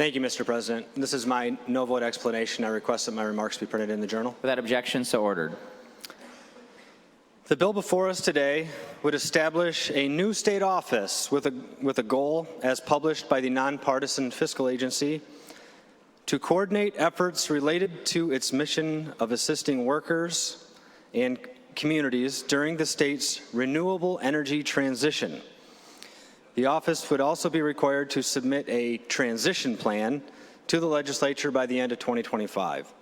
Thank you, Mr. President. This is my no vote explanation. I request that my remarks be printed in the Journal. Without objection, so ordered. The bill before us today would establish a new state office with a goal, as published by the nonpartisan fiscal agency, to coordinate efforts related to its mission of assisting workers and communities during the state's renewable energy transition. The office would also be required to submit a transition plan to the legislature by the end of 2025.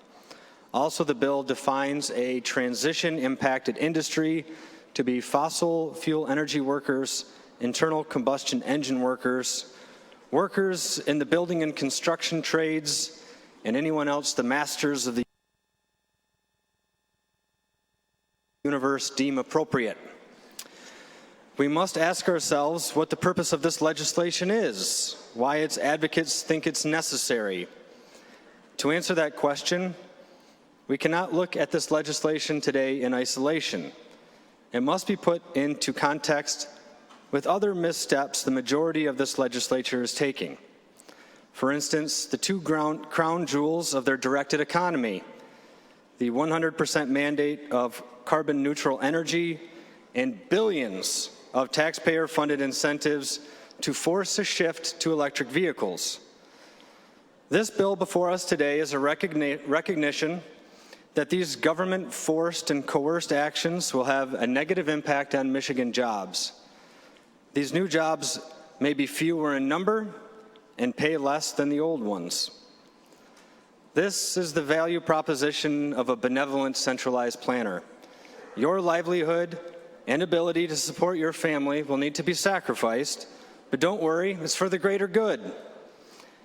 Also, the bill defines a transition-impacted industry to be fossil fuel energy workers, internal combustion engine workers, workers in the building and construction trades, and anyone else the masters of the universe deem appropriate. We must ask ourselves what the purpose of this legislation is, why its advocates think it's necessary. To answer that question, we cannot look at this legislation today in isolation. It must be put into context with other missteps the majority of this legislature is taking. For instance, the two crown jewels of their directed economy, the 100% mandate of carbon neutral energy and billions of taxpayer-funded incentives to force a shift to electric vehicles. This bill before us today is a recognition that these government-forced and coerced actions will have a negative impact on Michigan jobs. These new jobs may be fewer in number and pay less than the old ones. This is the value proposition of a benevolent centralized planner. Your livelihood and ability to support your family will need to be sacrificed, but don't worry, it's for the greater good.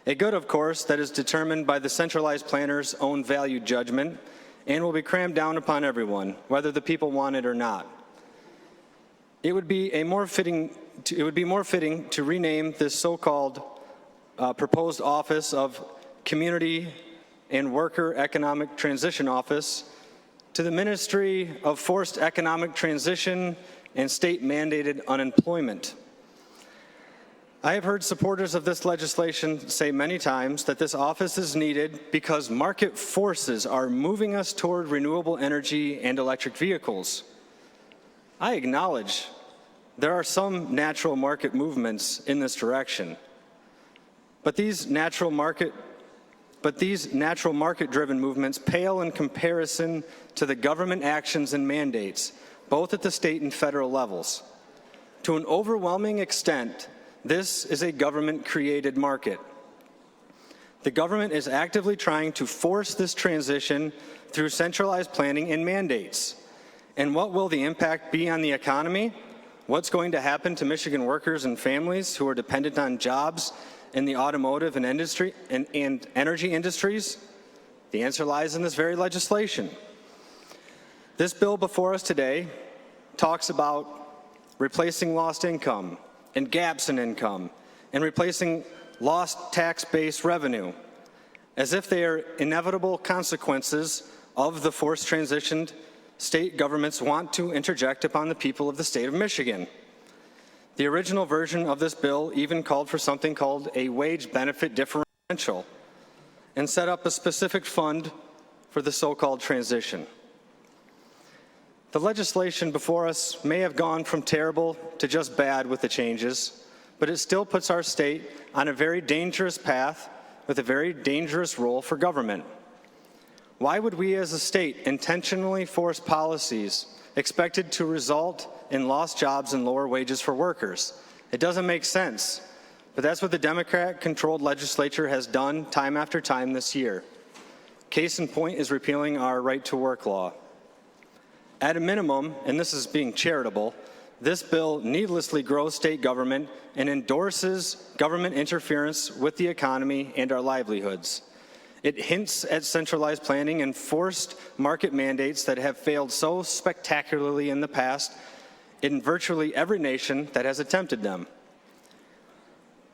A good, of course, that is determined by the centralized planner's own value judgment and will be crammed down upon everyone, whether the people want it or not. It would be more fitting to rename this so-called proposed office of Community and Worker Economic Transition Office to the Ministry of Forced Economic Transition and State-Mandated Unemployment. I have heard supporters of this legislation say many times that this office is needed because market forces are moving us toward renewable energy and electric vehicles. I acknowledge there are some natural market movements in this direction, but these natural market-driven movements pale in comparison to the government actions and mandates, both at the state and federal levels. To an overwhelming extent, this is a government-created market. The government is actively trying to force this transition through centralized planning and mandates. And what will the impact be on the economy? What's going to happen to Michigan workers and families who are dependent on jobs in the automotive and energy industries? The answer lies in this very legislation. This bill before us today talks about replacing lost income and gaps in income and replacing lost tax-based revenue, as if they are inevitable consequences of the forced transitioned state governments want to interject upon the people of the state of Michigan. The original version of this bill even called for something called a wage benefit differential and set up a specific fund for the so-called transition. The legislation before us may have gone from terrible to just bad with the changes, but it still puts our state on a very dangerous path with a very dangerous role for government. Why would we as a state intentionally force policies expected to result in lost jobs and lower wages for workers? It doesn't make sense, but that's what the Democrat-controlled legislature has done time after time this year. Case in point is repealing our right-to-work law. At a minimum, and this is being charitable, this bill needlessly grows state government and endorses government interference with the economy and our livelihoods. It hints at centralized planning and forced market mandates that have failed so spectacularly in the past in virtually every nation that has attempted them.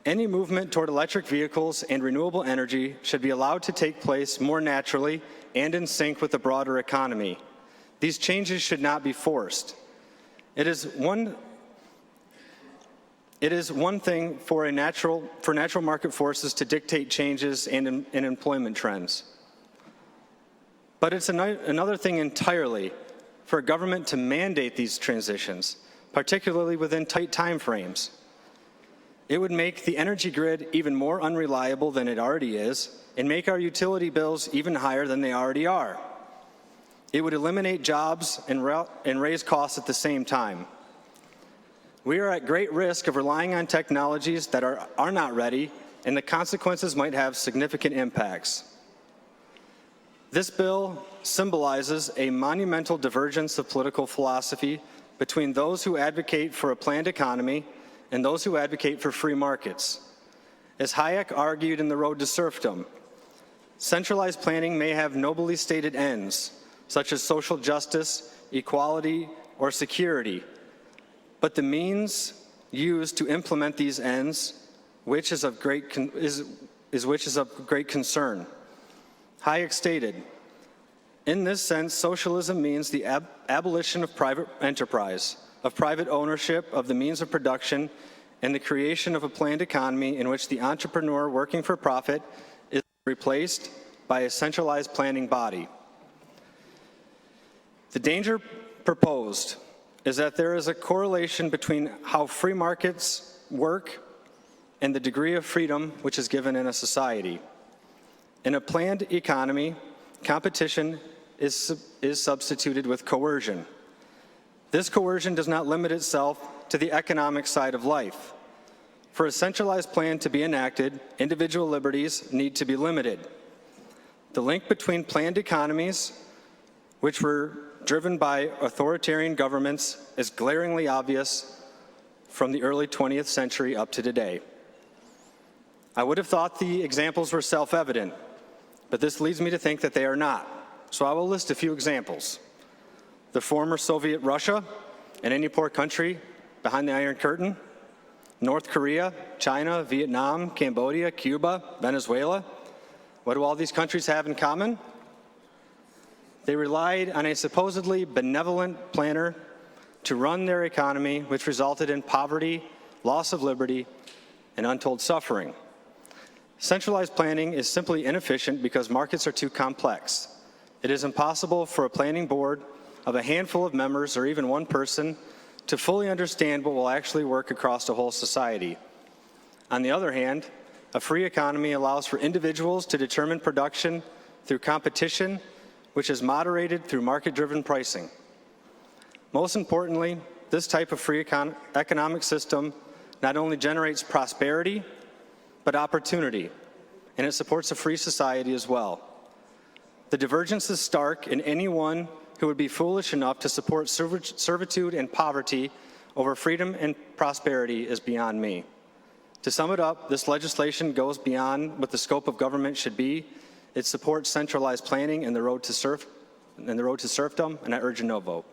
Any movement toward electric vehicles and renewable energy should be allowed to take place more naturally and in sync with the broader economy. These changes should not be forced. It is one It is one thing for natural market forces to dictate changes in employment trends. But it's another thing entirely for a government to mandate these transitions, particularly within tight time frames. It would make the energy grid even more unreliable than it already is and make our utility bills even higher than they already are. It would eliminate jobs and raise costs at the same time. We are at great risk of relying on technologies that are not ready, and the consequences might have significant impacts. This bill symbolizes a monumental divergence of political philosophy between those who advocate for a planned economy and those who advocate for free markets. As Hayek argued in The Road to Serfdom, centralized planning may have nobly stated ends, such as social justice, equality, or security, but the means used to implement these ends, which is of great concern. Hayek stated, "In this sense, socialism means the abolition of private enterprise, of private ownership of the means of production, and the creation of a planned economy in which the entrepreneur working for profit is replaced by a centralized planning body." The danger proposed is that there is a correlation between how free markets work and the degree of freedom which is given in a society. In a planned economy, competition is substituted with coercion. This coercion does not limit itself to the economic side of life. For a centralized plan to be enacted, individual liberties need to be limited. The link between planned economies, which were driven by authoritarian governments, is glaringly obvious from the early 20th century up to today. I would have thought the examples were self-evident, but this leads me to think that they are not. So I will list a few examples. The former Soviet Russia and any poor country behind the Iron Curtain, North Korea, China, Vietnam, Cambodia, Cuba, Venezuela. What do all these countries have in common? They relied on a supposedly benevolent planner to run their economy, which resulted in poverty, loss of liberty, and untold suffering. Centralized planning is simply inefficient because markets are too complex. It is impossible for a planning board of a handful of members or even one person to fully understand what will actually work across a whole society. On the other hand, a free economy allows for individuals to determine production through competition, which is moderated through market-driven pricing. Most importantly, this type of free economic system not only generates prosperity, but opportunity, and it supports a free society as well. The divergence is stark, and anyone who would be foolish enough to support servitude and poverty over freedom and prosperity is beyond me. To sum it up, this legislation goes beyond what the scope of government should be. It supports centralized planning and the road to serfdom, and I urge a no vote.